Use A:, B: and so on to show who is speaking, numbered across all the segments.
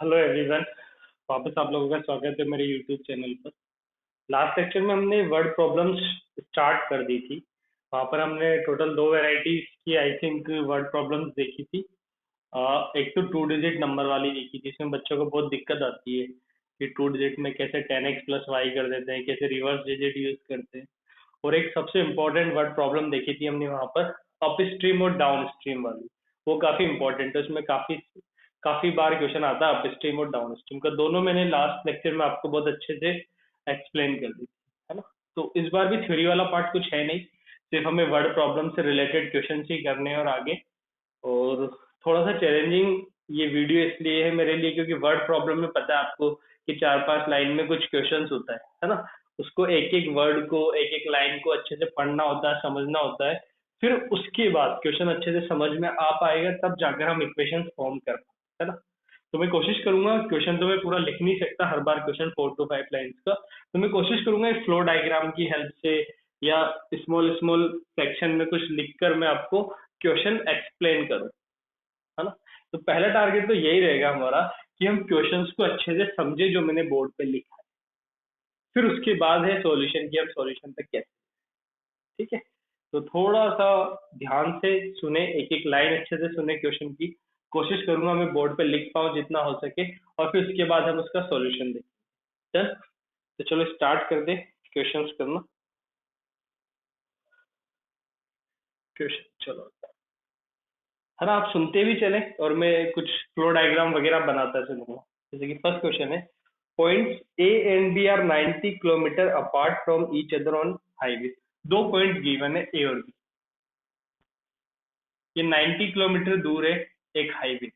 A: Hello everyone. वापस आप लोगों का स्वागत है मेरे यूट्यूब चैनल पर। लास्ट लेक्चर में हमने वर्ड प्रॉब्लम्स स्टार्ट कर दी थी। वहाँ पर हमने टोटल दो वैरायटीज की आई थिंक वर्ड प्रॉब्लम्स देखी थी। एक तो 2 डिजिट नंबर वाली देखी थी, इसमें बच्चों को बहुत दिक्कत आती है कि 2 डिजिट में कैसे 10x प्लस वाई कर देते हैं, कैसे रिवर्स डिजिट यूज करते हैं। और एक सबसे इम्पोर्टेंट वर्ड प्रॉब्लम देखी थी हमने वहाँ पर, अप स्ट्रीम और डाउन स्ट्रीम वाली। वो काफी इंपॉर्टेंट है, उसमें काफी काफी बार क्वेश्चन आता है अप स्ट्रीम और डाउन स्ट्रीम का। दोनों मैंने लास्ट लेक्चर में आपको बहुत अच्छे से एक्सप्लेन कर दी थी, है ना। तो इस बार भी थ्योरी वाला पार्ट कुछ है नहीं, सिर्फ हमें वर्ड प्रॉब्लम से रिलेटेड क्वेश्चन ही करने हैं और आगे। और थोड़ा सा चैलेंजिंग ये वीडियो इसलिए है मेरे लिए क्योंकि वर्ड प्रॉब्लम में पता है आपको कि 4-5 लाइन में कुछ क्वेश्चंस होता है ना। उसको एक एक वर्ड को एक एक लाइन को अच्छे से पढ़ना होता है, समझना होता है। फिर उसके बाद क्वेश्चन अच्छे से समझ में आ पाएगा, तब जाकर हम इक्वेशन फॉर्म कर पाते, है ना। तो मैं कोशिश करूंगा, क्वेश्चन तो मैं पूरा लिख नहीं सकता हर बार क्वेश्चन 4 to 5 लाइन्स का, तो मैं कोशिश करूंगा एक फ्लो डायग्राम की हेल्प से या स्मॉल स्मॉल सेक्शन में कुछ लिखकर मैं आपको क्वेश्चन एक्सप्लेन करूं, है ना। तो पहला टारगेट तो यही रहेगा हमारा कि हम क्वेश्चंस को अच्छे से समझे जो मैंने बोर्ड पे लिखा है। फिर उसके बाद है सॉल्यूशन की, हम सॉल्यूशन तक कैसे, ठीक है। तो थोड़ा सा ध्यान से सुने, एक एक लाइन अच्छे से सुने क्वेश्चन की। कोशिश करूंगा मैं बोर्ड पे लिख पाऊँ जितना हो सके, और फिर उसके बाद हम उसका सॉल्यूशन देखें। चल, तो चलो स्टार्ट कर दे क्वेश्चंस करना। क्वेश्चन चलो, है ना, आप सुनते भी चले और मैं कुछ फ्लो डायग्राम वगैरह बनाता चलूंगा। जैसे कि फर्स्ट क्वेश्चन है, points A and B are 90 kilometre apart from each other on highway. दो पॉइंट गिवन है ए और बी, ये 90 किलोमीटर दूर है एक हाईवे,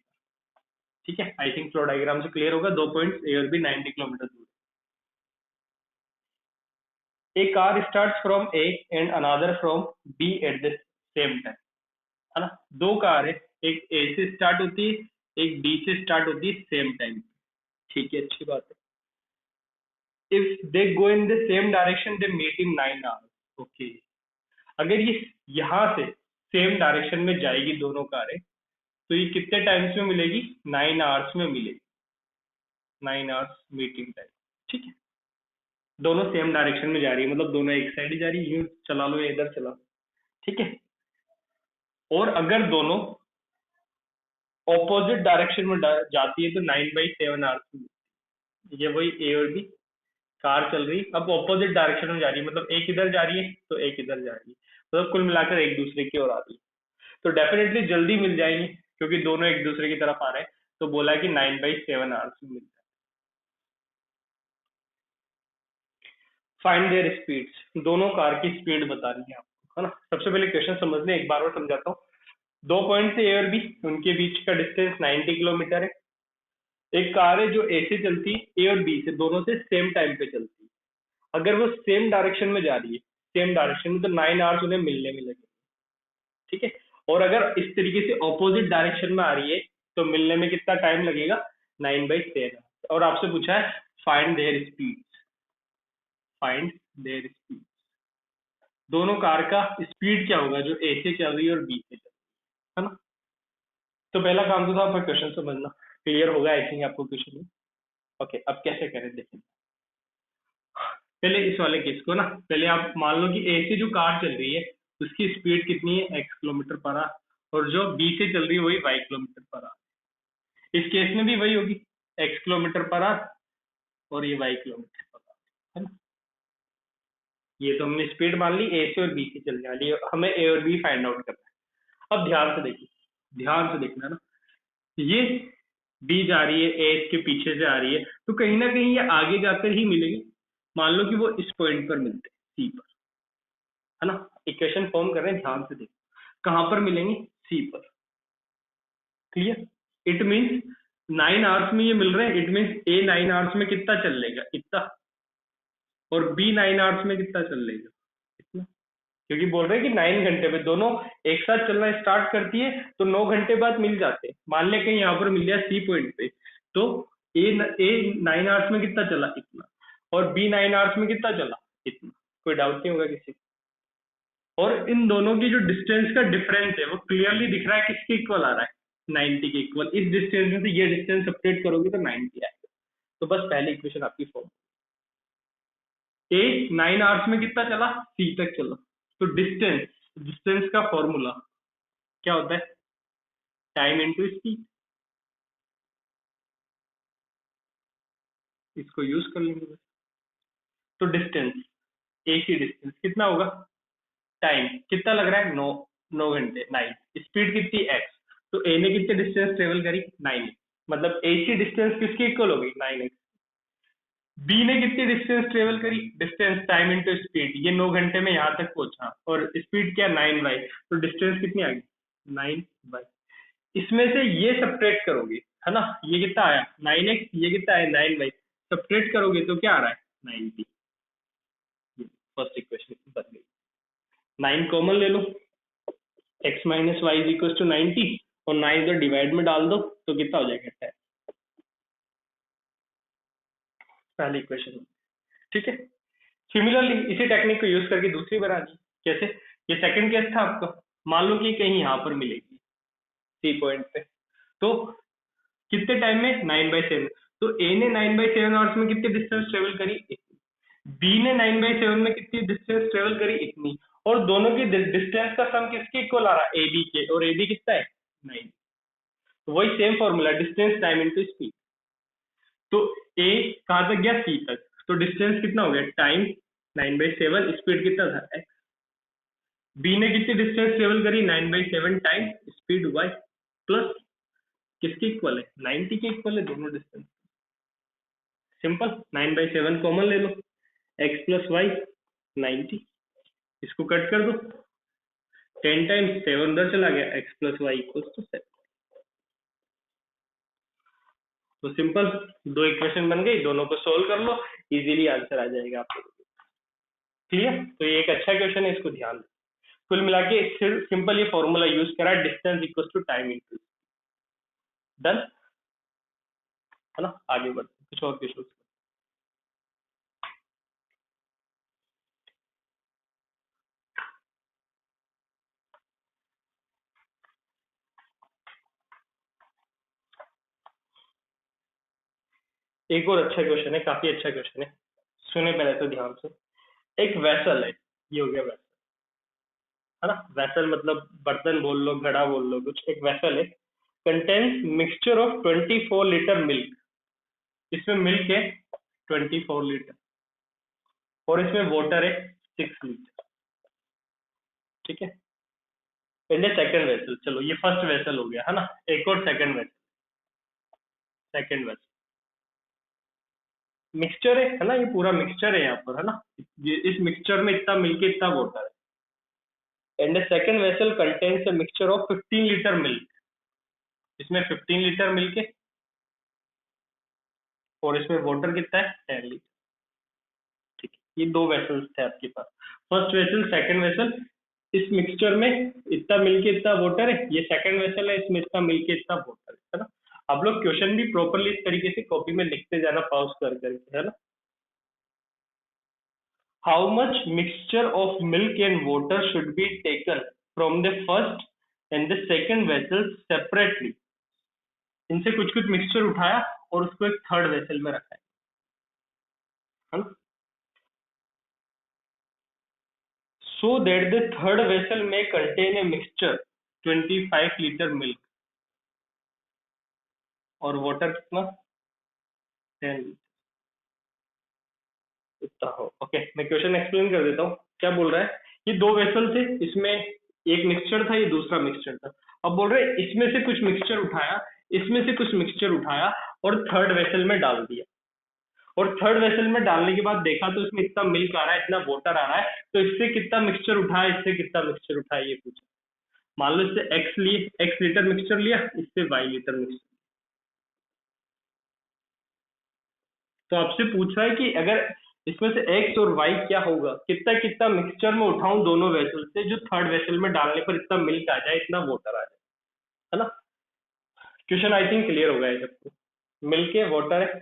A: ठीक है। आई थिंक फ्लो डायग्राम से क्लियर होगा, दो पॉइंट्स ए और बी 90 किलोमीटर दूर है। A car start from A and another from B at the same time, है ना। दो कार है, एक ए से स्टार्ट होती है, एक बी से स्टार्ट होती है सेम टाइम, ठीक है, अच्छी बात है। If they go in the same direction they meet in 9 hours, okay. अगर ये यहाँ से सेम डायरेक्शन में जाएगी दोनों कारें, तो ये कितने टाइम्स में मिलेगी? 9 आवर्स में मिलेगी, 9 आवर्स मीटिंग टाइम, ठीक है। दोनों सेम डायरेक्शन में जा रही है, मतलब दोनों एक साइड ही जा रही है, यूं चला लो या इधर चला लो, ठीक है। और अगर दोनों ऑपोजिट डायरेक्शन में जाती है तो 9/7 आवर्स में। ये वही ए और बी कार चल रही, अब ऑपोजिट डायरेक्शन में जा रही है, मतलब एक इधर जा रही है तो एक इधर जा रही है, मतलब कुल मिलाकर एक दूसरे की ओर आ रही है। तो डेफिनेटली जल्दी मिल जाएंगे क्योंकि दोनों एक दूसरे की तरफ आ रहे हैं। तो बोला कि 9/7 आवर्स में मिल जाए। फाइंड देयर स्पीड्स, दोनों कार की स्पीड बतानी है आपको, है ना। सबसे पहले क्वेश्चन समझ लें, एक बार और समझाता हूँ। दो पॉइंट से ए और बी, उनके बीच का डिस्टेंस 90 किलोमीटर है। एक कार है जो ए से चलती है, ए और बी से दोनों से सेम टाइम पे चलती है। अगर वो सेम डायरेक्शन में जा रही है, सेम डायरेक्शन में, तो 9 आवर्स उन्हें मिलने में लगेंगे, ठीक है। और अगर इस तरीके से ऑपोजिट डायरेक्शन में आ रही है तो मिलने में कितना टाइम लगेगा? 9/10। और आपसे पूछा है find there speed, find there speed, दोनों कार का स्पीड क्या होगा जो ए से चल रही है और बी से चल रही है ना। तो पहला काम तो था आपका क्वेश्चन समझना, क्लियर होगा आई थिंक आपको क्वेश्चन में। ओके, अब कैसे करें देखिए। पहले इस वाले केस को ना, पहले आप मान लो कि ए से जो कार चल रही है उसकी स्पीड कितनी है? x किलोमीटर पर आवर, और जो बी से चल रही है वही y किलोमीटर पर आवर। इस केस में भी वही होगी, x किलोमीटर पर आवर और ये y किलोमीटर पर आवर, है ना। ये तो हमने स्पीड मान ली ए से और बी से चलने वाली है, हमें ए और बी फाइंड आउट करना है। अब ध्यान से देखिए, ध्यान से देखना ना, ये बी जा रही है, ए इसके पीछे से आ रही है, तो कहीं ना कहीं ये आगे जाकर ही मिलेगी। मान लो कि वो इस पॉइंट पर मिलते हैं, सी पर, है ना। इक्वेशन फॉर्म कर रहे हैं, ध्यान से देखो कहां पर मिलेंगे? सी पर, क्लियर। इट मींस 9 आवर्स में ये मिल रहे हैं, इट मींस ए 9 आवर्स में कितना चल लेगा? इतना। और बी 9 आवर्स में कितना चल लेगा? इतना। क्योंकि बोल रहे हैं कि 9 घंटे में दोनों एक साथ चलना स्टार्ट करती है तो 9 घंटे बाद मिल जाते हैं। मान ले कहीं यहाँ पर मिल गया सी पॉइंट पे, तो ए 9 आवर्स में कितना चला? इतना। और बी 9 आवर्स में कितना चला? इतना। कोई डाउट नहीं होगा किसी को। और इन दोनों की जो डिस्टेंस का डिफरेंस है वो क्लियरली दिख रहा है, किसके इक्वल आ रहा है? 90 के इक्वल। इस डिस्टेंस में से ये डिस्टेंस सब्ट्रैक्ट करोगे तो 90 आएगा। तो बस पहली इक्वेशन आपकी फॉर्म। ए 9 आवर्स में कितना चला, सी तक चला। तो डिस्टेंस, डिस्टेंस का फॉर्मूला क्या होता है, टाइम इनटू स्पीड। इसको यूज कर लेंगे बस। तो डिस्टेंस, ए की डिस्टेंस कितना होगा, टाइम कितना लग रहा है, 9 घंटे 9, स्पीड कितनी एक्स, तो ए ने कितने डिस्टेंस ट्रेवल करी 9, मतलब ए की डिस्टेंस किसकी इक्वल होगी 9x। बी ने कितनी डिस्टेंस ट्रेवल करी, डिस्टेंस टाइम इनटू स्पीड, ये 9 घंटे में यहाँ तक पहुंचा और स्पीड क्या 9y, तो डिस्टेंस कितनी आ गई 9y। इसमें से ये सब्ट्रैक्ट करोगे है ना, ये कितना आया 9x, ये कितना आया 9y, सब्ट्रैक्ट करोगे तो क्या आ रहा है 90। फर्स्ट इक्वेशन बन गई। 9 कॉमन ले लो, x minus y is equal to 90, और 9 इधर डिवाइड में डाल दो तो कितना हो जाएगा 10। पहली इक्वेशन, ठीक है। सिमिलरली इसी टेक्निक को यूज करके दूसरी बना दी। कैसे, ये सेकंड केस था आपका, मान लो कि कहीं यहाँ पर मिलेगी सी पॉइंट पे, तो कितने टाइम में 9/7, तो ए ने 9/7 आवर्स में कितनी डिस्टेंस ट्रेवल करी, बी ने 9/7 में कितनी डिस्टेंस ट्रेवल करी, इतनी, और दोनों की डिस्टेंस का सम किसके इक्वल आ रहा है, ए बी के, और ए बी कितना है 9। तो वही same formula, distance time into speed. तो ए कहां तक गया, सी तक, तो डिस्टेंस कितना हो गया, टाइम 9/7, स्पीड कितना था x। बी ने कितनी डिस्टेंस ट्रेवल करी 9/7 टाइम स्पीड y, प्लस किसके इक्वल है 90 के इक्वल है दोनों डिस्टेंस। सिंपल, 9/7 कॉमन ले लो, x प्लस वाई 90, इसको कट कर दो, 10 टाइम्स 7 उधर चला गया, x plus y equal to 7। तो सिंपल, दो इक्वेशन बन गई, दोनों को सोल्व कर लो, इजीली आंसर आ जाएगा आप लोगों को। क्लियर, तो ये एक अच्छा क्वेश्चन है, इसको ध्यान दो। कुल मिला के सिर्फ सिंपल ये फॉर्मूला यूज करा, distance equal to time into, done है ना। आगे बढ़ते कुछ और क्वेश्चन। एक और अच्छा क्वेश्चन है, काफी अच्छा क्वेश्चन है, सुने पहले तो ध्यान से। एक वेसल है, ये हो गया वेसल है ना, वेसल मतलब बर्तन बोल लो, घड़ा बोल लो, कुछ एक वेसल है, contains mixture of 24 litre milk. इसमें मिल्क है 24 लीटर, और इसमें वाटर है 6 लीटर, ठीक है। पहले सेकंड वेसल, चलो ये फर्स्ट वेसल हो गया है ना, एक और second vessel. Second vessel mixture है ना, ये पूरा मिक्सचर है यहाँ पर है ना, ये इस मिक्सचर में इतना मिल्क इतना वाटर है, and second vessel contains a mixture of 15 litre milk. इसमें 15 लीटर मिल्क है, और इसमें वाटर कितना है 10 लीटर, ठीक है। ये दो वेसल्स थे आपके पास, फर्स्ट वेसल सेकंड वेसल। इस मिक्सचर में इतना मिल्क इतना वाटर है, ये सेकंड वेसल है, इसमें इतना मिल्क इतना वाटर है ना। आप लोग क्वेश्चन भी प्रॉपरली इस तरीके से कॉपी में लिखते जाना, पॉज कर करके, है ना। How much mixture of milk and water should be taken from the first and the second vessels separately? इनसे कुछ कुछ मिक्सचर उठाया और उसको एक थर्ड वेसल में रखा है ना, so that the third vessel may contain a mixture 25 litre milk और वाटर कितना 10 लीटर इतना हो। ओके, मैं क्वेश्चन एक्सप्लेन कर देता हूँ। क्या बोल रहा है, ये दो वेसल थे, इसमें एक मिक्सचर था, ये दूसरा मिक्सचर था। अब बोल रहे हैं इसमें से कुछ मिक्सचर उठाया, इसमें से कुछ मिक्सचर उठाया और थर्ड वेसल में डाल दिया, और थर्ड वेसल में डालने के बाद देखा तो इसमें इतना मिल्क आ रहा है, इतना वाटर आ रहा है, तो इससे कितना मिक्सचर उठाया, इससे कितना मिक्सचर उठाया, ये पूछा। मान लो इससे एक्स लीटर मिक्सचर लिया, इससे वाई लीटर मिक्सचर। तो आपसे पूछ रहा है कि अगर इसमें से एक्स और वाई क्या होगा, कितना कितना मिक्सचर में उठाऊं दोनों वेसल से, जो थर्ड वेसल में डालने पर इतना मिल्क आ जाए, इतना वाटर आ जाए, है ना। क्वेश्चन आई थिंक क्लियर हो गया है सबको। मिल्क है, वाटर है,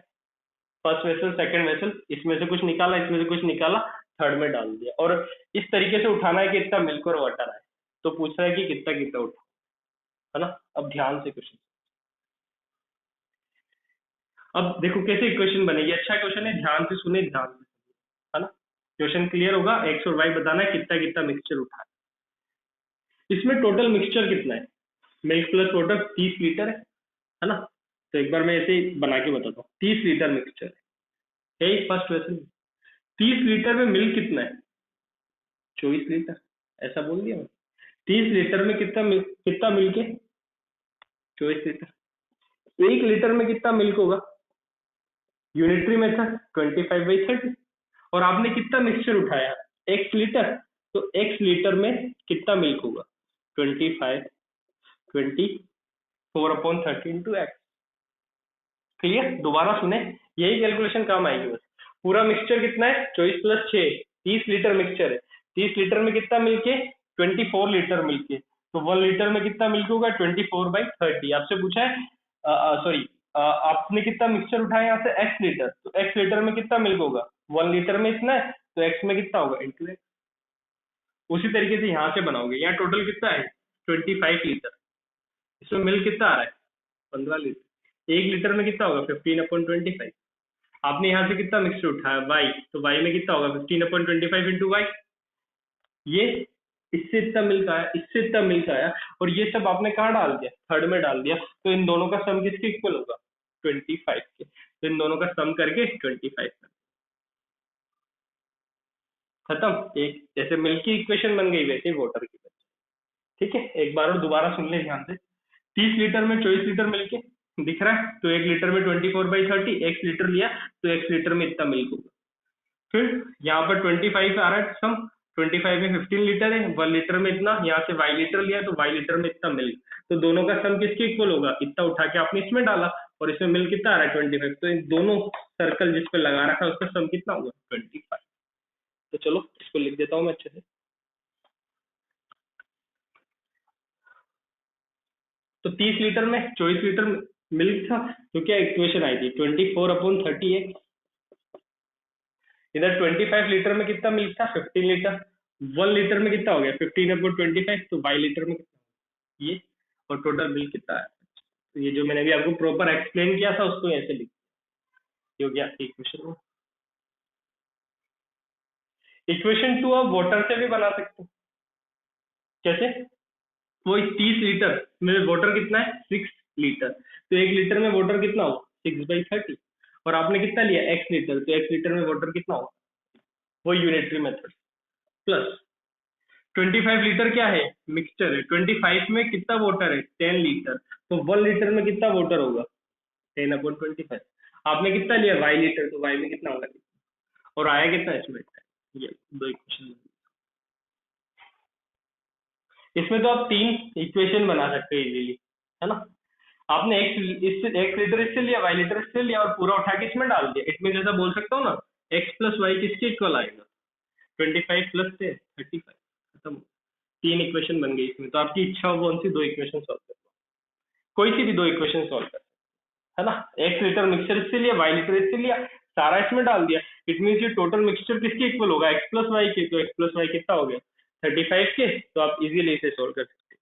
A: फर्स्ट वेसल सेकंड वेसल, इसमें से कुछ निकाला, इसमें से कुछ निकाला, थर्ड में डाल दिया, और इस तरीके से उठाना है कि इतना मिल्क और वाटर आए। तो पूछ रहा है कि कितना कितना उठा, है ना। अब ध्यान से क्वेश्चन, अब देखो कैसे इक्वेशन बनेगी, अच्छा क्वेश्चन है, ध्यान से सुने, ध्यान से, है ना। क्वेश्चन क्लियर होगा, एक्स और वाई बताना है कितना कितना मिक्सचर उठा है। इसमें टोटल मिक्सचर कितना है, मिल्क प्लस वाटर 30 लीटर है ना। तो एक बार मैं ऐसे ही बना के बताता हूँ, 30 लीटर मिक्सचर है, यही फर्स्ट क्वेश्चन। 30 लीटर में मिल्क कितना है, 24 लीटर, ऐसा बोल दिया मैं। 30 लीटर में कितना मिल्क है, 24 लीटर। 1 लीटर में कितना मिल्क होगा, यूनिटरी मेथड 25/30। और आपने कितना मिक्सचर उठाया, एक्स लीटर, तो एक्स लीटर में कितना मिल्क होगा, 25, 24/30 इंटू एक्स। क्लियर, दोबारा सुने, यही कैलकुलेशन काम आएगी बस। पूरा मिक्सचर कितना है, 24 + 6, 30 लीटर मिक्सचर है। 30 लीटर में कितना मिल्क है, 24 लीटर मिल्क है। तो 1 लीटर में कितना मिल्क होगा, 24/30। आपसे पूछा है, सॉरी, आपने कितना मिक्सचर उठाया यहाँ से, एक्स लीटर, तो एक्स लीटर में कितना मिल्क होगा, 1 लीटर में इतना है, तो एक्स में कितना होगा, इंटू एक्स। उसी तरीके से यहाँ से बनाओगे, यहाँ टोटल कितना है, 25 लीटर, इसमें मिल्क कितना आ रहा है, 15 लीटर। 1 लीटर में कितना होगा, 15/25। आपने यहाँ से कितना मिक्सचर उठाया, वाई, तो वाई में कितना होगा, 15/25 इंटू वाई। ये इससे इतना मिल्क आया, इससे इतना मिल्क आया, और ये सब आपने कहाँ डाल दिया, थर्ड में डाल दिया। तो इन दोनों का सम किसके इक्वल होगा, 25 के। तो इन दोनों का सम करके 25 खत्म। एक जैसे मिल्क की इक्वेशन बन गई, वैसे वाटर की बन गई। ठीक है, एक बार और दोबारा सुन ले ध्यान से। 30 लीटर में 24 लीटर मिल्क है, दिख रहा है, तो 1 लीटर में 24/30, एक्स लीटर लिया, तो एक्स लीटर में इतना मिल्क होगा। फिर यहाँ पर 25 आ रहा है सम, 25 में 15 लीटर है, 1 लीटर में इतना, यहाँ से वाई लीटर लिया, तो वाई लीटर में इतना मिल्क। तो दोनों का सम किसके इक्वल होगा, इतना उठा के आपने इसमें डाला, और इसमें मिल्क कितना आ रहा है, 25। तो इन दोनों सर्कल जिस पे लगा रखा है उसका सम कितना होगा, 25। तो चलो इसको लिख देता हूँ मैं अच्छे से। तो 30 लीटर में 24 लीटर मिल्क था, तो क्या इक्वेशन आई थी, 24/30 है। इधर 25 लीटर में कितना मिल्क था, 15 लीटर। 1 लीटर में कितना हो गया, 15/25, तो 22 लीटर में कितना, ये। और टोटल मिल्क कितना है, तो ये जो मैंने अभी आपको प्रॉपर एक्सप्लेन किया था उसको ऐसे लिख, ये हो गया इक्वेशन 1। इक्वेशन 2 आप वाटर से भी बना सकते हो। कैसे, वो 30 लीटर में वाटर कितना है, 6 लीटर, तो 1 लीटर में वाटर कितना हो, 6/30। और आपने कितना लिया, एक्स लीटर, तो एक्स लीटर में वाटर कितना हो, वो यूनिटरी मेथड, प्लस 25 लीटर क्या है, मिक्सचर है, 25 में कितना वाटर है, 10 लीटर, तो 1 लीटर में कितना वाटर होगा, 10/25। आपने कितना लिया, वाई लीटर, तो वाई में कितना होगा, और आया कितना इसमें, ये दो इक्वेशन। इसमें तो आप 3 इक्वेशन बना सकते हैं इजीली, है ना। आपने एक्स लीटर इससे लिया, वाई लीटर इससे लिया, और पूरा उठा के इसमें डाल दिया। इसमें जैसा बोल सकता हूँ ना, एक्स प्लस वाई किसके इक्वल आएगा, 25 + 10, 35, खत्म। 3 इक्वेशन बन गई इसमें, तो आपकी इच्छा हो कौन सी 2 इक्वेशन सॉल्व कर, कोई सी भी 2 इक्वेशन सॉल्व कर, है ना। एक्स लीटर मिक्सचर इससे लिया, वाई लीटर इससे लिया, सारा इसमें डाल दिया। इट मीन ये टोटल मिक्सचर किसके इक्वल होगा, एक्स प्लस वाई के, तो एक्स प्लस वाई कितना हो गया, 35 के। तो आप इजीली इसे सोल्व कर सकते हैं।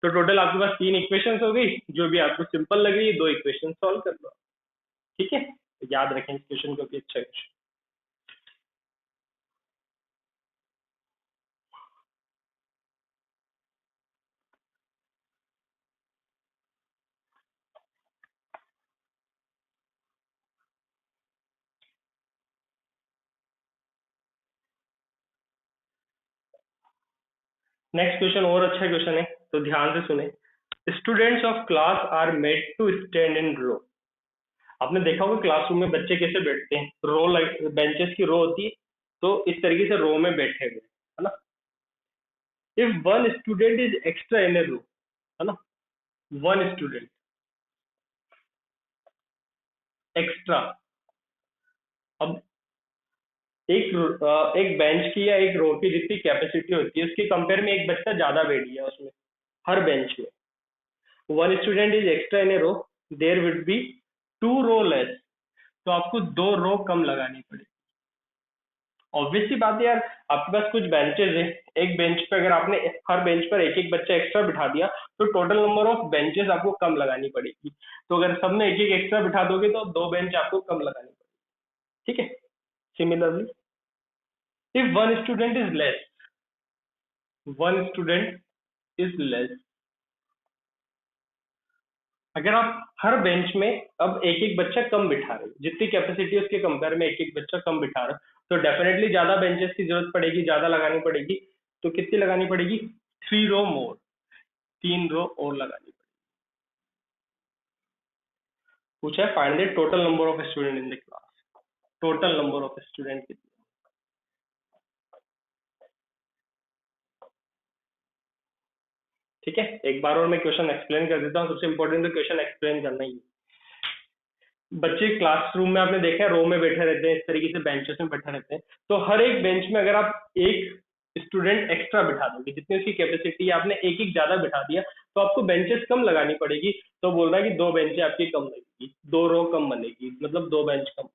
A: तो टोटल आपके पास 3 इक्वेशन हो गई, जो भी आपको सिंपल लग रही है 2 इक्वेशन सॉल्व कर लो। ठीक है, तो याद रखें इस क्वेश्चन को भी, अच्छा क्वेश्चन। नेक्स्ट क्वेश्चन और अच्छा क्वेश्चन है, तो ध्यान से सुने। Students of class are made to stand in row. आपने देखा होगा क्लासरूम में बच्चे कैसे बैठते हैं, रो, बेंचेस की रो होती है, तो इस तरीके से रो में बैठे हुए, है ना। If one student is extra in a row, है ना, वन स्टूडेंट एक्स्ट्रा। अब एक बेंच की या एक रो की जितनी कैपेसिटी होती है उसके कंपेयर में एक बच्चा ज्यादा बैठ गया उसमें, हर बेंच में। One student is extra in a row, there would be 2 row less, तो आपको 2 रो कम लगानी पड़ेगी। ऑब्वियस सी बात है यार, आपके पास कुछ बेंचेस है, एक बेंच पे अगर आपने हर बेंच पर एक एक बच्चा एक्स्ट्रा बिठा दिया तो टोटल नंबर ऑफ बेंचेस आपको कम लगानी पड़ेगी। तो अगर सब में एक एक एक्स्ट्रा बिठा दोगे तो 2 बेंच आपको कम लगानी पड़ेगी, ठीक है। Similarly if one student is less, अगर आप हर बेंच में अब एक एक बच्चा कम बिठा रहे हो, जितनी कैपेसिटी है उसके कंपेयर में एक एक बच्चा कम बिठा रहे हो, तो डेफिनेटली ज्यादा बेंचेस की जरूरत पड़ेगी, ज्यादा लगानी पड़ेगी। तो कितनी लगानी पड़ेगी? 3 रो मोर, 3 रो और लगानी पड़ेगी। पूछा है find the total number of student in the class, total number of student कितने। ठीक है, एक बार और मैं क्वेश्चन एक्सप्लेन कर देता हूँ। सबसे इंपॉर्टेंट तो क्वेश्चन एक्सप्लेन करना ही है। बच्चे क्लासरूम में आपने देखा है रो में बैठे रहते हैं, इस तरीके से बेंचेस में बैठे रहते हैं। तो हर एक बेंच में अगर आप एक स्टूडेंट एक्स्ट्रा बिठा दोगे, जितनी उसकी कैपेसिटी है आपने एक एक ज्यादा बिठा दिया, तो आपको बेंचेस कम लगानी पड़ेगी। तो बोल रहा है कि 2 बेंचें आपकी कम लगेगी, 2 रो कम बनेगी, मतलब 2 बेंच कम।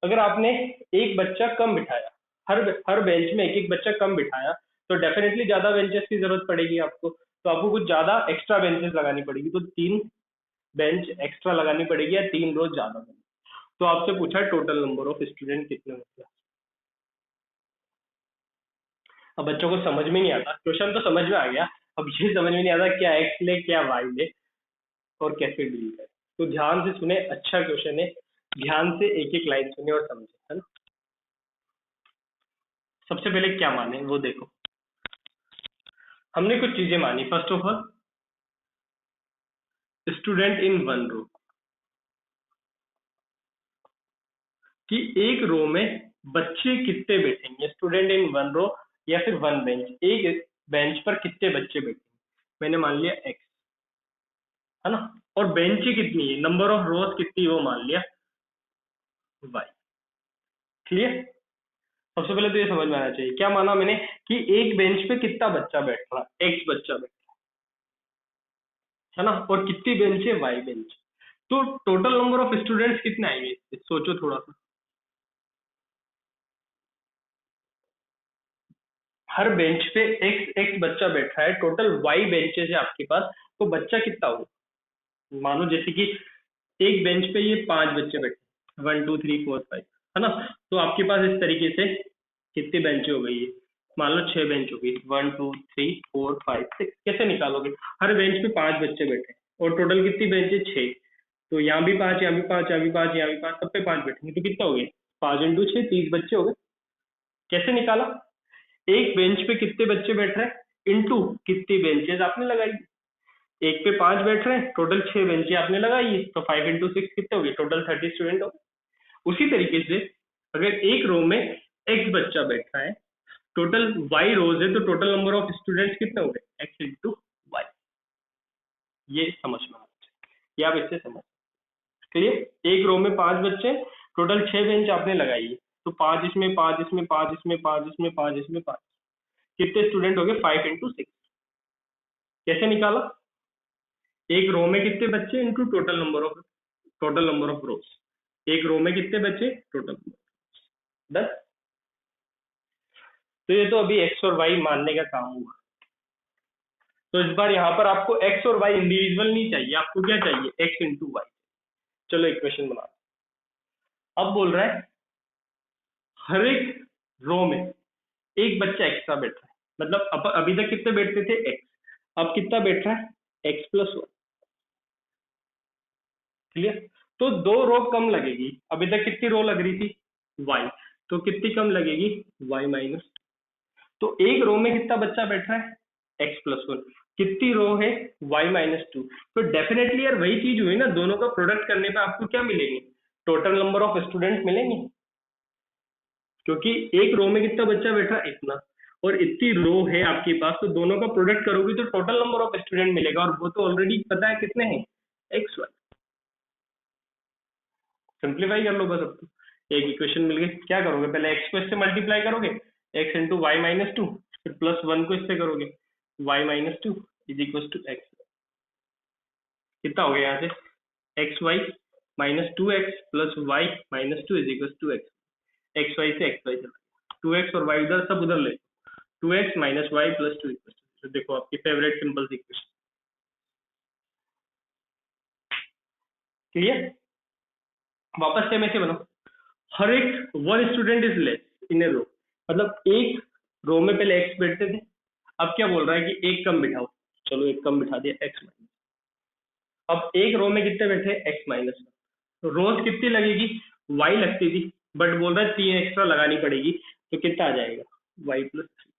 A: अगर आपने एक बच्चा कम बिठाया, हर हर बेंच में एक एक बच्चा कम बिठाया, तो डेफिनेटली ज्यादा बेंचेस की जरूरत पड़ेगी आपको। तो आपको कुछ ज्यादा एक्स्ट्रा बेंचेस लगानी पड़ेगी, तो 3 बेंच एक्स्ट्रा लगानी पड़ेगी या 3 रो ज्यादा। तो आपसे पूछा टोटल नंबर ऑफ स्टूडेंट कितने होते हैं। अब बच्चों को समझ में नहीं आता, क्वेश्चन तो समझ में आ गया, अब ये समझ में नहीं आता क्या एक्स ले क्या वाई ले और कैसे डील करें। तो ध्यान से सुने, अच्छा क्वेश्चन है, ध्यान से एक एक लाइन सुने और समझे, है ना। सबसे पहले क्या माने वो देखो। हमने कुछ चीजें मानी। First of all student in 1 रो, कि एक रो में बच्चे कितने बैठेंगे, स्टूडेंट इन 1 रो या फिर 1 बेंच, एक बेंच पर कितने बच्चे बैठेंगे। मैंने मान लिया एक्स, है ना, और बेंचें कितनी है, नंबर ऑफ रोज कितनी है, वो मान लिया वाई। क्लियर। सबसे पहले तो ये समझ में आना चाहिए क्या माना मैंने, कि एक बेंच पे कितना बच्चा बैठ रहा है, एक्स बच्चा बैठ रहा है ना, और कितनी बेंच है, वाई बेंच। तो टोटल नंबर ऑफ स्टूडेंट्स कितने आएंगे इससे, सोचो थोड़ा सा। हर बेंच पे एक्स एक्स बच्चा बैठा है, टोटल वाई बेंचेस है आपके पास, तो बच्चा कितना होगा। मानो जैसे कि एक बेंच पे ये 5 बच्चे बैठे, 1 2 3 4 5, है ना। तो आपके पास इस तरीके से कितनी बेंचें हो गई है, मान लो 6 बेंच हो गई, 1 2 3 4 5 6। कैसे निकालोगे, हर बेंच पे 5 बच्चे बैठे हैं, और टोटल कितनी बेंच है, 6। तो यहाँ भी 5, यहाँ भी 5, यहाँ भी 5, यहाँ भी 5, सब पे 5 बैठेंगे, तो कितना हो गया, 5 × 6 30 बच्चे हो गए। कैसे निकाला, एक बेंच पे कितने बच्चे बैठ रहे हैं इंटू कितनी बेंचेस आपने लगाई। एक पे 5 बैठ रहे हैं, टोटल 6 बेंचें आपने लगाई है, तो 5 × 6 कितने हो गए, टोटल 30 स्टूडेंट हो गए। उसी तरीके से अगर एक रो में एक्स बच्चा बैठ रहा है, टोटल वाई रोज है, तो टोटल नंबर ऑफ स्टूडेंट्स कितने हो गए, एक्स इंटू वाई। ये समझ में आना चाहिए, ये आप इससे समझ। क्लियर। एक रो में 5 बच्चे, टोटल 6 बेंच आपने लगाई है, तो 5 इसमें, 5 इसमें, 5 इसमें, 5 इसमें, 5 इसमें, 5, कितने स्टूडेंट हो गए, 5 × 6। कैसे निकाला, एक रो में कितने बच्चे इंटू टोटल नंबर ऑफ रोज। एक रो में कितने बच्चे, टोटल नंबर। डन। तो ये तो अभी एक्स और वाई मानने का काम हुआ। तो इस बार यहाँ पर आपको एक्स और वाई इंडिविजुअल नहीं चाहिए, आपको क्या चाहिए, एक्स इंटू वाई। चलो इक्वेशन बना। अब बोल रहा है हर एक रो में एक बच्चा एक्स्ट्रा बैठ रहा है, मतलब अब अभी तक कितने बैठते थे, एक्स, अब कितना बैठ रहा है, x+1। क्लियर। तो 2 रो कम लगेगी, अभी तक कितनी रो लग रही थी, y, तो कितनी कम लगेगी, y-। तो एक रो में कितना बच्चा बैठ रहा है, x+1, कितनी रो है, y-2। तो डेफिनेटली यार वही चीज हुई ना, दोनों का प्रोडक्ट करने पे आपको क्या मिलेंगे, टोटल नंबर ऑफ स्टूडेंट मिलेंगे। क्योंकि एक रो में कितना बच्चा बैठा है, इतना, और इतनी रो है आपके पास, तो दोनों का प्रोडक्ट करोगे तो टोटल नंबर ऑफ स्टूडेंट मिलेगा, और वो तो ऑलरेडी पता है कितने हैं, x1। सिंप्लीफाई कर लो बस। अब तो एक इक्वेशन मिल गई, क्या करोगे, पहले x को इससे मल्टीप्लाई करोगे, x इंटू y-2, फिर +1 को इससे करोगे, y-2 is equal to x। कितना हो गया यहाँ से, xy-2x + y-2 is equal to x। xy से xy चला गया। 2x और y उधर, सब उधर ले, 2x minus y plus 2 equal to, देखो आपकी फेवरेट सिंपल इक्वेशन। क्लियर? वापस सेम ऐसे बनाओ, हर एक one student is less in a row, मतलब एक रो में पहले x बैठते थे, अब क्या बोल रहा है कि एक कम बिठाओ, चलो एक कम बिठा दिया x माइनस, अब एक रो में कितने बैठे x माइनस, तो रोज कितनी लगेगी, y लगती थी, बट बोल रहा है 3 एक्स्ट्रा लगानी पड़ेगी, तो कितना आ जाएगा y प्लस 3,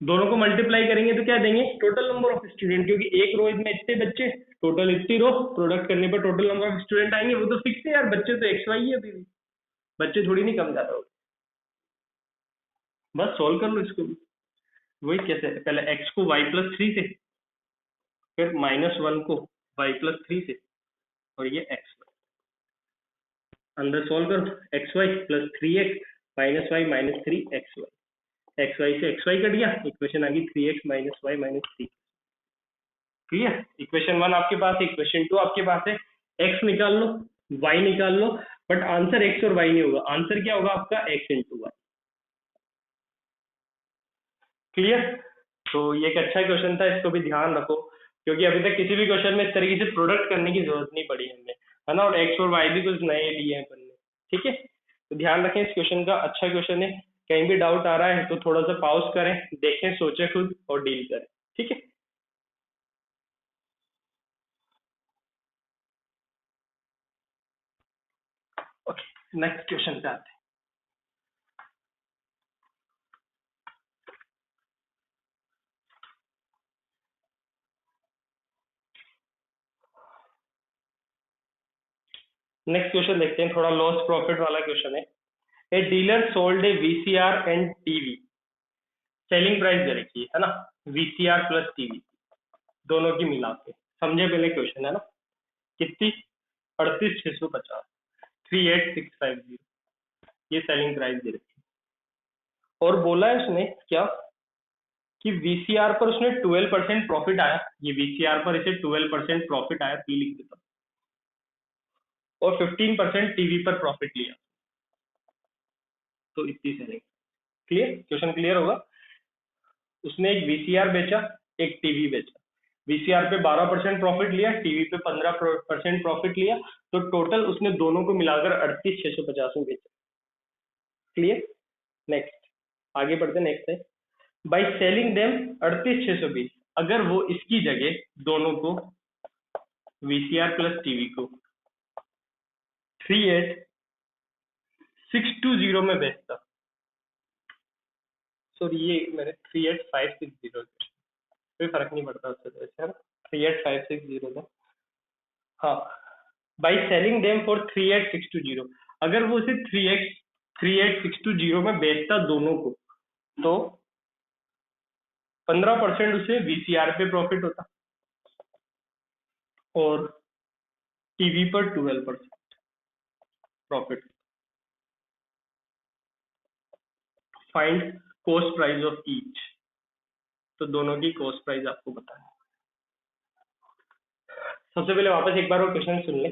A: दोनों को मल्टीप्लाई करेंगे तो क्या देंगे, टोटल नंबर ऑफ स्टूडेंट, क्योंकि एक रो में इतने बच्चे, टोटल इतनी रो, प्रोडक्ट करने पर टोटल नंबर ऑफ स्टूडेंट आएंगे, वो तो फिक्स है यार, बच्चे तो एक्स वाई है अभी भी, बच्चे थोड़ी नहीं कम ज्यादा हो, बस सॉल्व कर लो इसको भी। वही कैसे है, पहले x को y प्लस 3 से, फिर -1 को y प्लस 3 से, और ये x अंदर सॉल्व करो, x y plus 3x minus y minus 3 x y से एक्स वाई कट गया, इक्वेशन आ गई 3x minus y minus 3। Clear? Equation 1 आपके पास है, इक्वेशन 2 आपके पास है, x निकाल लो, y निकाल लो, बट आंसर x और y नहीं होगा, आंसर क्या होगा आपका x इंटू वाई। क्लियर? तो ये एक अच्छा क्वेश्चन था, इसको भी ध्यान रखो, क्योंकि अभी तक किसी भी क्वेश्चन में इस तरीके से प्रोडक्ट करने की जरूरत नहीं पड़ी हमें, है ना, और एक्स और वाई भी कुछ नए लिए हैं अपन ने। ठीक है, तो ध्यान रखें इस क्वेश्चन का, अच्छा क्वेश्चन है, कहीं भी डाउट आ रहा है तो थोड़ा सा पॉज करें, देखें, सोचें खुद और डील करें। ठीक है, ओके, नेक्स्ट क्वेश्चन पे आते हैं। नेक्स्ट क्वेश्चन देखते हैं, थोड़ा लॉस प्रॉफिट वाला क्वेश्चन है। A dealer sold a VCR and TV, selling price दे रखी है ना, वीसीआर प्लस टीवी दोनों की मिला के, समझे पहले क्वेश्चन, है ना, कितनी, 38,650, 38,650, ये सेलिंग प्राइस दे रखी है, और बोला है उसने क्या कि वीसीआर पर उसने 12% प्रॉफिट आया, ये वीसीआर पर इसे 12% प्रॉफिट आया, पी लिख देता, और 15% टीवी पर प्रॉफिट लिया, तो इतनी सेलिंग। क्लियर? क्वेश्चन क्लियर होगा। उसने एक वीसीआर बेचा, एक टीवी बेचा, वीसीआर पे 12% प्रॉफिट लिया, टीवी पे 15% प्रॉफिट लिया, तो टोटल उसने दोनों को मिलाकर 38,650 में बेचा। क्लियर? नेक्स्ट, आगे बढ़ते, नेक्स्ट है, बाई सेलिंग देम 38,620, अगर वो इसकी जगह दोनों को, वीसीआर प्लस टीवी को 38,620 में बेचता, सॉरी ये मैंने 38,560, कोई फर्क नहीं पड़ता उससे, तो ऐसे है ना, 38,560 था, हाँ, बाई सेलिंग देम फॉर 38,620, अगर वो उसे 38,620 में बेचता दोनों को, तो 15% उसे वीसीआर पे प्रॉफिट होता, और टीवी पर 12% profit. Find cost price of each, तो दोनों की कॉस्ट प्राइस आपको बताना है। सबसे पहले वापस एक बार वो क्वेश्चन सुन ले,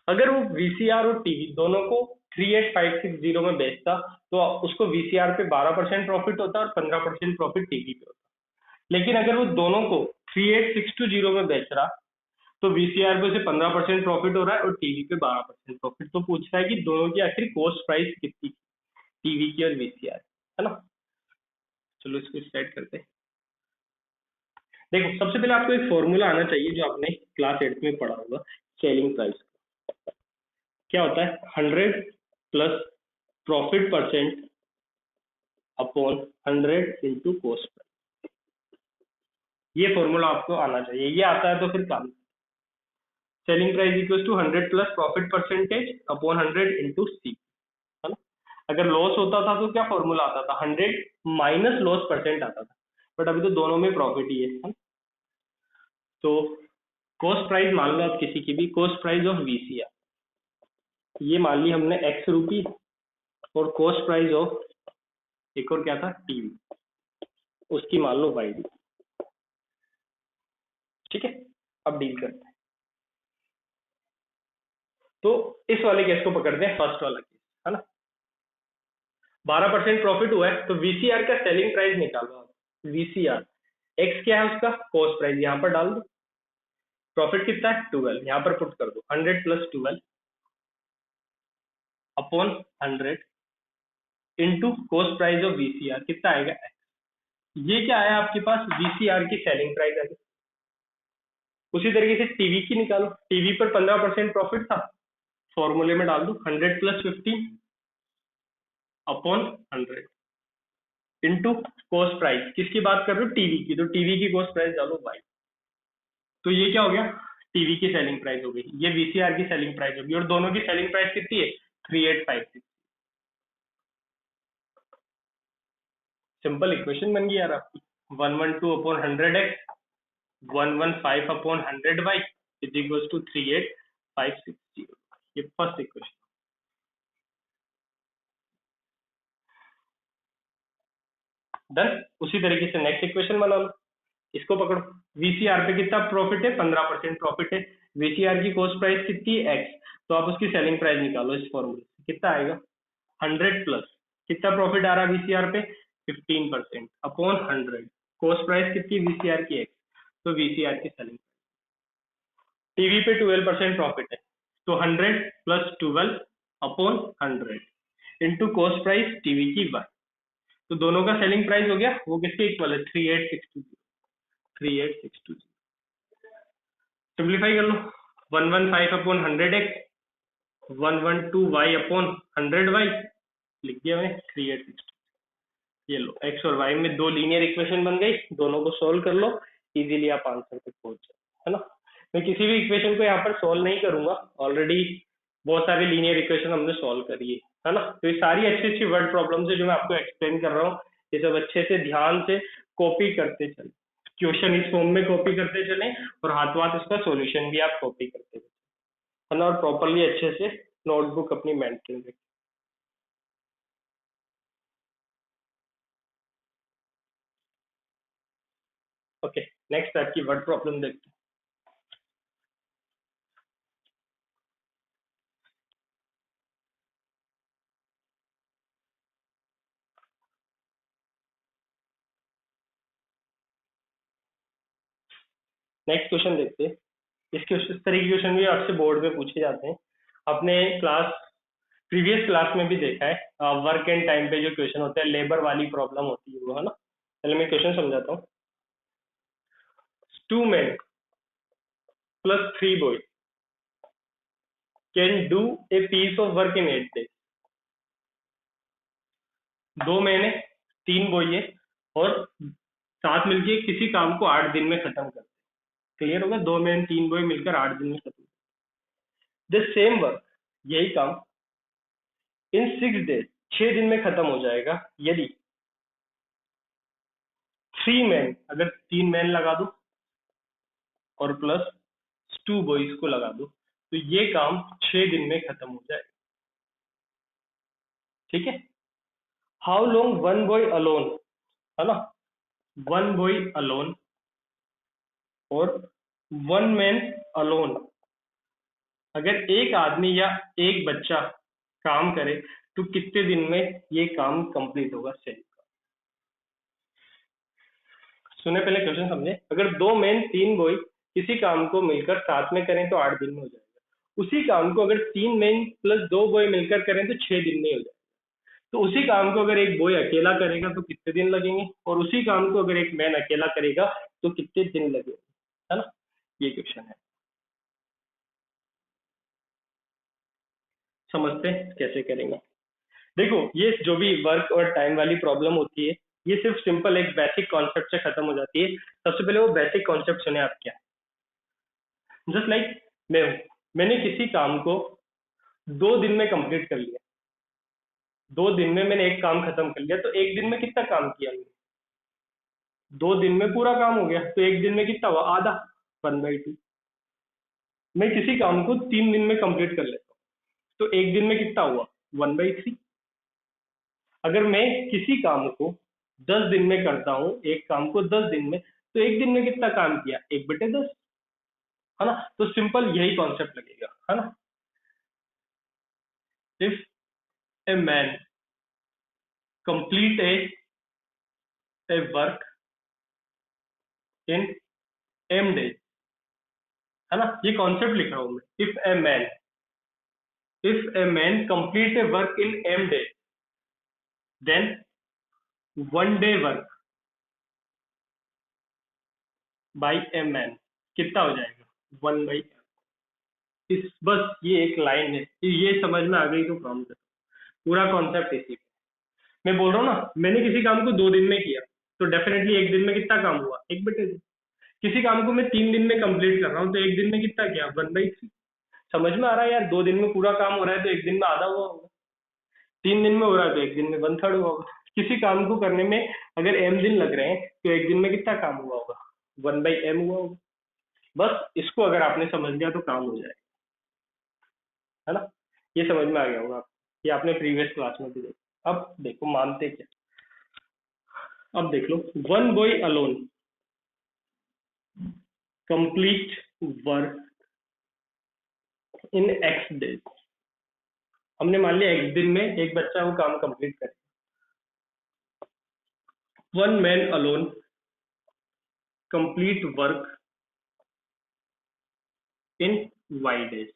A: अगर वो वीसीआर और टीवी दोनों को 38,560 में बेचता, तो उसको वीसीआर पे 12% प्रॉफिट होता और 15% प्रॉफिट टीवी पे होता, लेकिन अगर वो दोनों को 38,620 में बेच रहा, तो वीसीआर पे उसे 15% प्रॉफिट हो रहा है और टीवी पे 12% प्रॉफिट, तो पूछ रहा है कि दोनों की आखिर कॉस्ट प्राइस कितनी, टीवी की और वीसीआर, है ना। चलो इसको स्टार्ट करते हैं। देखो, सबसे पहले आपको एक फॉर्मूला आना चाहिए जो आपने क्लास 8 में पढ़ा होगा, सेलिंग प्राइस। क्या होता है, 100 plus profit percent upon 100 into cost price, ये फॉर्मूला आपको आना चाहिए, ये आता है तो फिर काम। Selling price equal to 100 plus profit percentage upon 100 into C, है ना। अगर लॉस होता था तो क्या फॉर्मूला आता था, 100 माइनस लॉस परसेंट आता था, बट अभी तो दोनों में प्रॉफिट ही है ना? तो कॉस्ट प्राइस मान लो आप किसी की भी, कॉस्ट प्राइस ऑफ वीसीआर, ये मान ली हमने एक्स रुपी, और कॉस्ट प्राइस ऑफ एक और क्या था, टीवी, उसकी मान लो वाई डी। ठीक है, अब डील करते हैं, तो इस वाले केस को पकड़ते हैं, फर्स्ट वाला केस, है ना। 12% प्रॉफिट हुआ है, तो वीसीआर का सेलिंग प्राइस निकालो आप। वीसीआर एक्स क्या है उसका, कॉस्ट प्राइस, यहाँ पर डाल दो। प्रॉफिट कितना है 12, यहाँ पर पुट कर दो 100 plus 12 upon 100 into cost price of VCR, कितना आएगा X। ये क्या आया आपके पास, वीसीआर की सेलिंग प्राइस आ गई। उसी तरीके से टीवी की निकालो, टीवी पर 15% प्रॉफिट था, फॉर्मूले में डाल दो 100 plus 15 upon 100 into cost price, किसकी बात कर रहे हो, टीवी की, तो टीवी की कॉस्ट प्राइस डालो Y। तो ये क्या हो गया, टीवी की सेलिंग प्राइस हो गई, ये वीसीआर की सेलिंग प्राइस होगी, और दोनों की सेलिंग प्राइस कितनी है 3856। सिंपल इक्वेशन बन गई यार आपकी, 112 upon 100x 115 upon 100y is equal to 38560। ये फर्स्ट इक्वेशन डन। उसी तरीके से नेक्स्ट इक्वेशन बना लो, इसको पकड़ो। वीसीआर पे कितना प्रॉफिट है, 15% प्रॉफिट है। वीसीआर की कॉस्ट प्राइस कितनी है एक्स, तो आप उसकी सेलिंग प्राइस निकालो इस फॉर्मूले से, कितना आएगा 100 प्लस कितना प्रॉफिट आ रहा है वीसीआर पे 15% अपॉन 100, कॉस्ट प्राइस कितनी वीसीआर की एक्स, तो वीसीआर की सेलिंग। टीवी पे 12% प्रॉफिट है, तो 100 plus 12 upon 100 into cost price TV की वाई, तो दोनों का सेलिंग प्राइस हो गया, वो किसके इक्वल है 38620। सिंप्लीफाई कर लो, 115 upon 100x 112y upon 100y, लिख दिया मैंने 3860। ये लो x और y में दो लीनियर इक्वेशन बन गई, दोनों को सोल्व कर लो, इजीली आप आंसर तक पहुंच जाओ, है ना। मैं किसी भी इक्वेशन को यहाँ पर सोल्व नहीं करूंगा, ऑलरेडी बहुत सारी लीनियर इक्वेशन हमने सोल्व करी है ना। तो ये सारी अच्छी अच्छी वर्ड प्रॉब्लम्स है जो मैं आपको एक्सप्लेन कर रहा हूँ, ये सब अच्छे से ध्यान से कॉपी करते चले, क्वेश्चन इस फॉर्म में कॉपी करते चले, और हाथों हाथ इसका सॉल्यूशन भी आप कॉपी करते चले, है ना, और प्रॉपरली अच्छे से नोटबुक अपनी मेंटेन रखें। ओके, नेक्स्ट आपकी वर्ड प्रॉब्लम देखते हैं। नेक्स्ट क्वेश्चन देखते हैं। इस तरह के क्वेश्चन भी आपसे बोर्ड में पूछे जाते हैं, अपने क्लास प्रीवियस क्लास में भी देखा है, वर्क एंड टाइम पे जो क्वेश्चन होते हैं, लेबर वाली प्रॉब्लम होती है वो, है ना। पहले मैं क्वेश्चन समझाता हूँ। 2 men plus 3 boys can do a piece of work in 8 days। दो मैन है, 3 बॉय है, और साथ मिलके किसी काम को 8 दिन में खत्म करते हैं। क्लियर होगा, 2 मैन 3 बॉय मिलकर 8 दिन में खत्म। द सेम वर्क, यही काम इन 6 डेज 6 दिन में खत्म हो जाएगा यदि 3 मैन, अगर 3 मैन लगा दो और प्लस 2 बॉयज को लगा दो, तो ये काम 6 दिन में खत्म हो जाएगा। ठीक है। How long one boy alone, है ना, वन बॉय अलोन और वन मैन अलोन, अगर एक आदमी या एक बच्चा काम करे तो कितने दिन में ये काम कंप्लीट होगा सेल का। सुने, पहले क्वेश्चन समझे। अगर 2 मैन 3 बॉय किसी काम को मिलकर साथ में करें तो 8 दिन में हो जाएगा। उसी काम को अगर 3 मैन प्लस 2 बॉय मिलकर करें तो 6 दिन में हो जाएगा। तो उसी काम को अगर एक बॉय अकेला करेगा तो कितने दिन लगेंगे, और उसी काम को अगर एक मैन अकेला करेगा तो कितने दिन लगेंगे, है ना। ये क्वेश्चन है, समझते हैं कैसे करेंगे। देखो, ये जो भी वर्क और टाइम वाली प्रॉब्लम होती है, ये सिर्फ सिंपल एक बेसिक कॉन्सेप्ट से खत्म हो जाती है। सबसे पहले वो बेसिक कॉन्सेप्ट सुने आप क्या है। जस्ट लाइक मैं हूं, मैंने किसी काम को 2 दिन में कंप्लीट कर लिया, 2 दिन में मैंने एक काम खत्म कर लिया, तो एक दिन में कितना काम किया मैंने, 2 दिन में पूरा काम हो गया, तो एक दिन में कितना हुआ, आधा, 1/2। मैं किसी काम को 3 दिन में कंप्लीट कर लेता हूँ, तो एक दिन में कितना हुआ, 1/3। अगर मैं किसी काम को 10 दिन में करता हूँ, एक काम को 10 दिन में, तो एक दिन में कितना काम किया, 1/10, है ना। तो सिंपल यही कॉन्सेप्ट लगेगा, है ना। If a man complete a work in m days, है ना, ये कॉन्सेप्ट लिख रहा हूं मैं। If a man complete a work in m days, then 1 day work by m man कितना हो जाएगा? 1/m। इस बस ये एक लाइन है, ये समझ में आ गई तो काम कर, पूरा कॉन्सेप्ट इसी पे। मैं बोल रहा हूँ ना, मैंने किसी काम को 2 दिन में किया तो डेफिनेटली एक दिन में कितना काम हुआ? 1/2। किसी काम को मैं 3 दिन में कंप्लीट कर रहा हूँ तो एक दिन में कितना किया? 1/3। समझ में आ रहा है यार? 2 दिन में पूरा काम हो रहा है तो एक दिन में आधा हुआ होगा, 3 दिन में हो रहा है तो एक दिन में 1/3 हुआ होगा। किसी काम को करने में अगर m दिन लग रहे हैं तो एक दिन में कितना काम हुआ होगा? 1/m हुआ होगा। बस इसको अगर आपने समझ लिया तो काम हो जाएगा, है ना? ये समझ में आ गया होगा आपको, ये आपने प्रीवियस क्लास में भी देखा। अब देखो मानते क्या, अब देख लो, 1 boy alone complete work in x days. हमने मान लिया x दिन में एक बच्चा वो काम कंप्लीट करे। 1 man alone complete work in y days.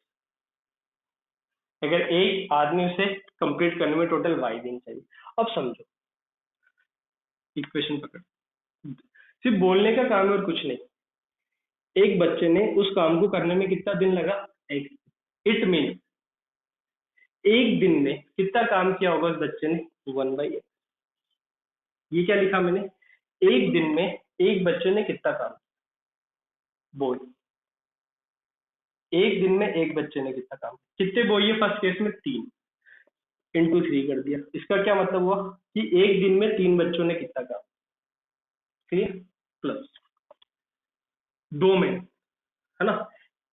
A: अगर एक आदमी उसे कंप्लीट करने में टोटल y दिन चाहिए। अब समझो, इक्वेशन पकड़, सिर्फ बोलने का काम है और कुछ नहीं। एक बच्चे ने उस काम को करने में कितना दिन लगा? एक। इट मीन एक दिन में कितना काम किया होगा उस बच्चे ने? 1/8। ये क्या लिखा मैंने? एक दिन में एक बच्चे ने कितना काम? बोल, एक दिन में एक बच्चे ने कितना काम? कितने बोई है फर्स्ट केस में? 3 इंटू 3 कर दिया। इसका क्या मतलब हुआ कि एक दिन में 3 बच्चों ने कितना काम? ठीक, प्लस 2 मैन, है ना?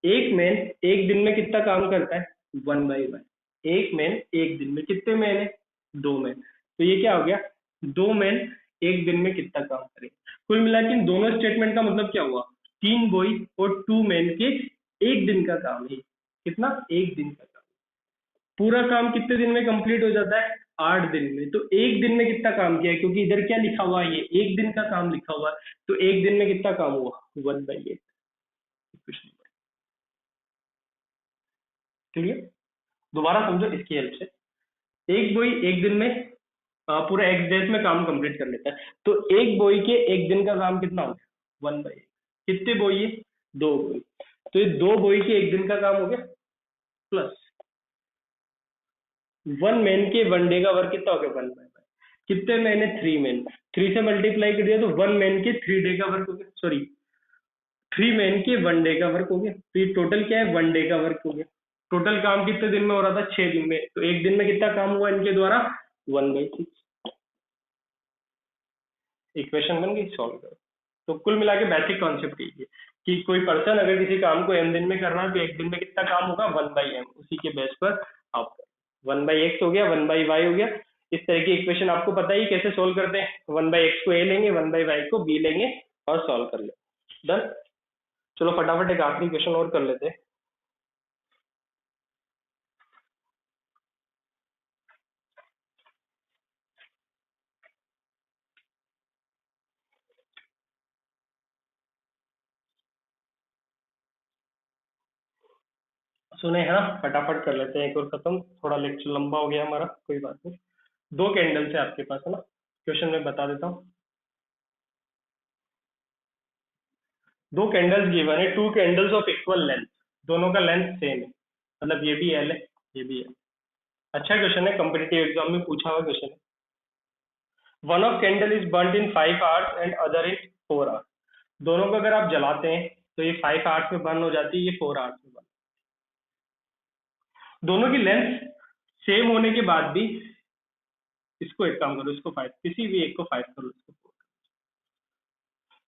A: एक मैन एक दिन में कितना काम करता है? 1/1। एक मैन एक दिन में कितने मैन है? 2 मैन। तो ये क्या हो गया? 2 मैन एक दिन में कितना काम करेंगे? कुल मिला के इन दोनों स्टेटमेंट का मतलब क्या हुआ? 3 बॉय और 2 मैन के एक दिन का काम है। कितना? एक दिन का काम। पूरा काम कितने दिन में कंप्लीट हो जाता है? 8 दिन में। तो एक दिन में कितना काम किया है? क्योंकि इधर क्या लिखा हुआ है? ये एक दिन का काम लिखा हुआ है, तो एक दिन में कितना काम हुआ? 1/8। क्लियर? दोबारा समझो इसकी हेल्प से। एक बॉय एक दिन में पूरा एक्स डेज में काम कंप्लीट कर लेता है, तो एक बॉय के एक दिन का काम कितना हो गया? 1/8। कितने बॉय है? 2 बॉय। तो ये 2 बॉय के एक दिन का काम हो गया, प्लस 1 मैन के 1 डे का वर्क कितना हो गया? 1/5। कितने मैन है? 3 मैन। 3 से मल्टीप्लाई कर दिया तो 1 मैन के 3 डे का वर्क हो गया, सॉरी 3 मैन के 1 डे का वर्क हो गया। तो ये टोटल क्या है? 1 डे का वर्क हो गया। टोटल काम कितने दिन में हो रहा था? 6 दिन में। तो एक दिन में कितना काम हुआ इनके द्वारा? 1/6। इक्वेशन बन गई, सॉल्व करो। तो कुल मिला के बेसिक कॉन्सेप्ट ये है कि कोई पर्सन अगर किसी काम को m दिन में करना है तो एक दिन में कितना काम होगा? 1/m। उसी के बेस पर आप 1/x हो गया, 1/y हो गया। इस तरह की इक्वेशन आपको पता ही कैसे सोल्व करते हैं। 1/x को a लेंगे, 1/y को b लेंगे और सॉल्व कर लेंगे। डन। चलो फटाफट एक आखिरी क्वेश्चन और कर लेते हैं। सुने है ना, फटाफट कर लेते हैं एक और खत्म। थोड़ा लेक्चर लंबा हो गया हमारा, कोई बात नहीं। 2 कैंडल्स है आपके पास, है ना? क्वेश्चन में बता देता हूँ। 2 कैंडल्स गिवन है, 2 कैंडल्स ऑफ इक्वल लेंथ। दोनों का लेंथ सेम है, मतलब ये भी एल है, ये भी है। अच्छा क्वेश्चन है, कॉम्पिटिटिव एग्जाम में पूछा हुआ क्वेश्चन है। One of candle is burn in 5 hours and other in 4 hours. दोनों को अगर आप जलाते हैं तो ये 5 आवर्स में बर्न हो जाती है, ये 4 आवर्स में बर्न। दोनों की लेंथ सेम होने के बाद भी, इसको एक काम करो, इसको 5, किसी भी एक को 5 करो, इसको 4।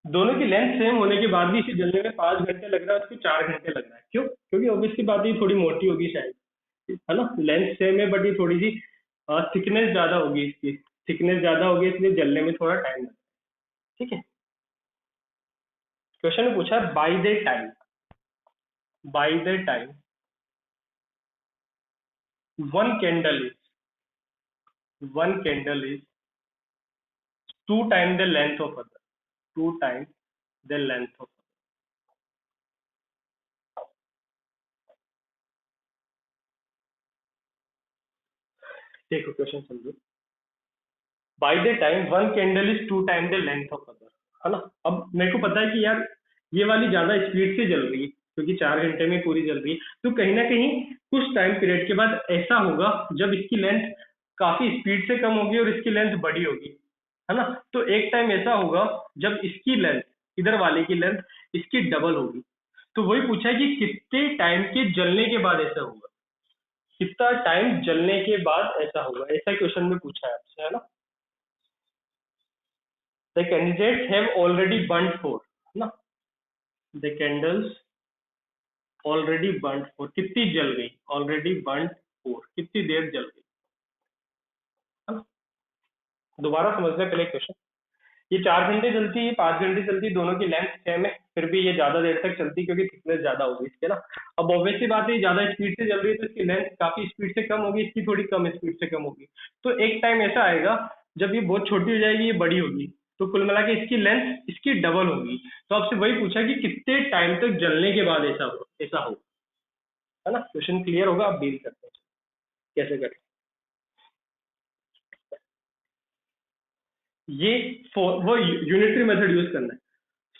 A: दोनों की लेंथ सेम होने के बाद भी इसे जलने में 5 घंटे लग रहा है, उसको 4 घंटे लग रहा है। क्यों? क्योंकि ऑब्वियसली बात, ये थोड़ी मोटी होगी शायद, है ना? लेंथ सेम है बट ये थोड़ी सी थिकनेस ज्यादा होगी, इसकी थिकनेस ज्यादा होगी, इसलिए जलने में थोड़ा टाइम लगता है। ठीक है? क्वेश्चन में पूछा by the time, by the time one candle is 2 time the length of other, 2 time the length of, देखो क्वेश्चन समझो, by the time one candle is 2 time the length of other, है ना। अब मेरे को पता है कि यार ये वाली ज्यादा स्पीड से जल रही है क्योंकि 4 घंटे में पूरी जल रही है, तो कहीं ना कहीं कुछ टाइम पीरियड के बाद ऐसा होगा जब इसकी लेंथ काफी स्पीड से कम होगी और इसकी लेंथ बड़ी होगी, है ना। तो एक टाइम ऐसा होगा जब इसकी लेंथ, इधर वाले की लेंथ इसकी डबल होगी। तो वही पूछा है कि कितने टाइम के जलने के बाद ऐसा होगा, कितना टाइम जलने के बाद ऐसा होगा, ऐसा क्वेश्चन में पूछा है आपसे, है ना। The candidates have already burn four, है ना। The candles already burn four, कितनी जल गई, ऑलरेडी बर्न फोर, कितनी देर जल गई, है ना। दोबारा समझने पहले क्वेश्चन, ये 4 घंटे चलती है, 5 घंटे चलती है, दोनों की लेंथ सेम है, फिर भी ये ज्यादा देर तक चलती है क्योंकि थिकनेस ज्यादा होगी इसके ना। अब ऑब्वियस सी बात है, ज्यादा स्पीड से चल रही है तो इसकी लेंथ काफी स्पीड से कम होगी, इसकी थोड़ी कम स्पीड से कम होगी। तो एक टाइम ऐसा आएगा जब ये बहुत छोटी हो जाएगी, ये बड़ी होगी, तो कुल मिला के इसकी लेंथ इसकी डबल होगी। तो आपसे वही पूछा कि कितने टाइम तक जलने के बाद ऐसा हो, है ना। क्वेश्चन क्लियर होगा, आप डील करते हैं कैसे करें। ये वो यूनिटरी मेथड यूज करना है।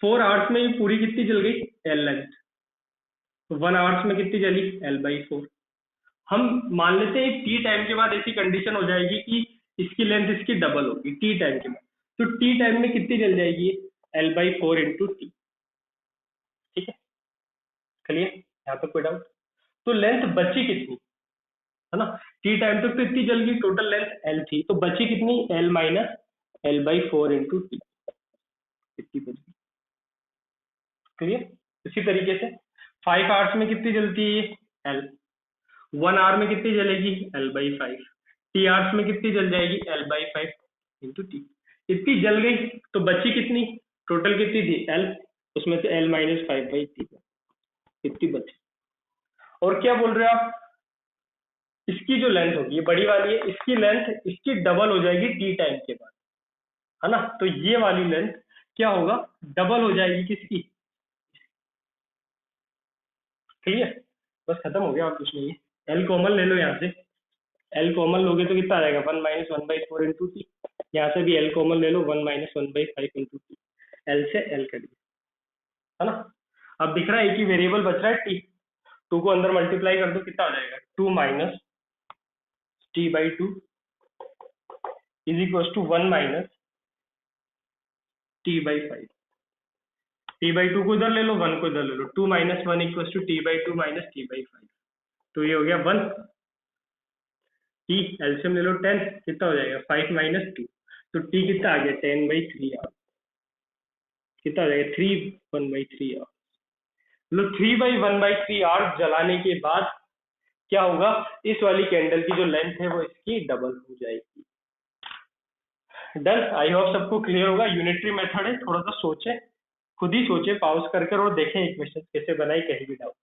A: 4 आवर्स में ये पूरी कितनी जल गई, एल लेंथ, तो 1 आवर्स में कितनी जली, L/4। हम मान लेते हैं टी टाइम के बाद ऐसी कंडीशन हो जाएगी कि इसकी लेंथ इसकी डबल होगी टी टाइम के बाद, तो टी टाइम में कितनी जल जाएगी, L/4 इंटू टी। ठीक है, क्लियर, यहाँ तक कोई डाउट। तो लेंथ बची कितनी, है ना। टी टाइम तक तो इतनी जल गई, टोटल लेंथ एल थी, तो बची कितनी, L-L/4 इंटू टी, इतनी बची। क्लियर। इसी तरीके से 5 आवर्स में कितनी जलती है, एल, 1 आवर में कितनी जलेगी, L/5, टी आवर्स में कितनी जल जाएगी, L/5 इंटू टी। इतनी जल गई, तो बची कितनी, टोटल कितनी थी, एल, उसमें से L-5/3 इतनी बची। और क्या बोल रहे हो आप, इसकी जो लेंथ होगी, ये बड़ी वाली है, इसकी लेंथ इसकी डबल हो जाएगी टी टाइम के बाद, है ना। तो ये वाली लेंथ क्या होगा, डबल हो जाएगी किसकी। क्लियर, बस खत्म हो गया, और कुछ नहीं है। एल कॉमन ले लो यहाँ से, एल कॉमन लोगे तो कितना आ जाएगा, 1-1/4 इंटू टी। यहाँ से भी एल कॉमन ले लो, 1-1/5 इंटू टी। एल से एल कट गया, है ना। अब दिख रहा है एक ही वेरिएबल बच रहा है टी, टू को अंदर मल्टीप्लाई कर दो, कितना आ जाएगा, 2 minus T/2 is equal to 1 minus T/5। T/2 को इधर ले लो, 1 को इधर ले लो, 2 minus 1 equal to T/2 minus T/5, तो ये हो गया 1। टी एल्सियम ले लो 10, कितना हो जाएगा, 5 माइनस 2, तो टी कितना आ गया, 10/3 आवर, कितना आ जाएगा, 3/1/3 आवर। मतलब 3/1/3 आवर जलाने के बाद क्या होगा, इस वाली कैंडल की जो लेंथ है वो इसकी डबल हो जाएगी। डन, आई होप सबको क्लियर होगा। यूनिटरी मेथड है, थोड़ा सा सोचे, खुद ही सोचे, पॉज कर कर और देखें ये क्वेश्चन कैसे बनाई, कहीं भी डाउट।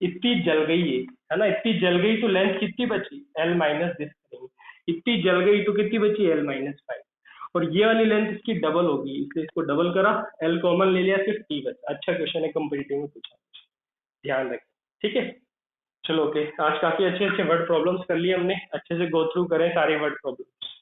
A: इतनी जल गई है ना, इतनी जल गई तो लेंथ कितनी बची, L माइनस दिस करेंगे, इतनी जल गई तो कितनी बची, L-5, और ये वाली लेंथ इसकी डबल होगी, इसलिए इसको डबल करा, L कॉमन ले लिया, सिर्फ T बचा। अच्छा क्वेश्चन है, कंपेटिटिव में पूछा, ध्यान रखें। ठीक है, चलो ओके, आज काफी अच्छे अच्छे वर्ड प्रॉब्लम्स कर लिए हमने, अच्छे से गो थ्रू करें सारे वर्ड प्रॉब्लम्स।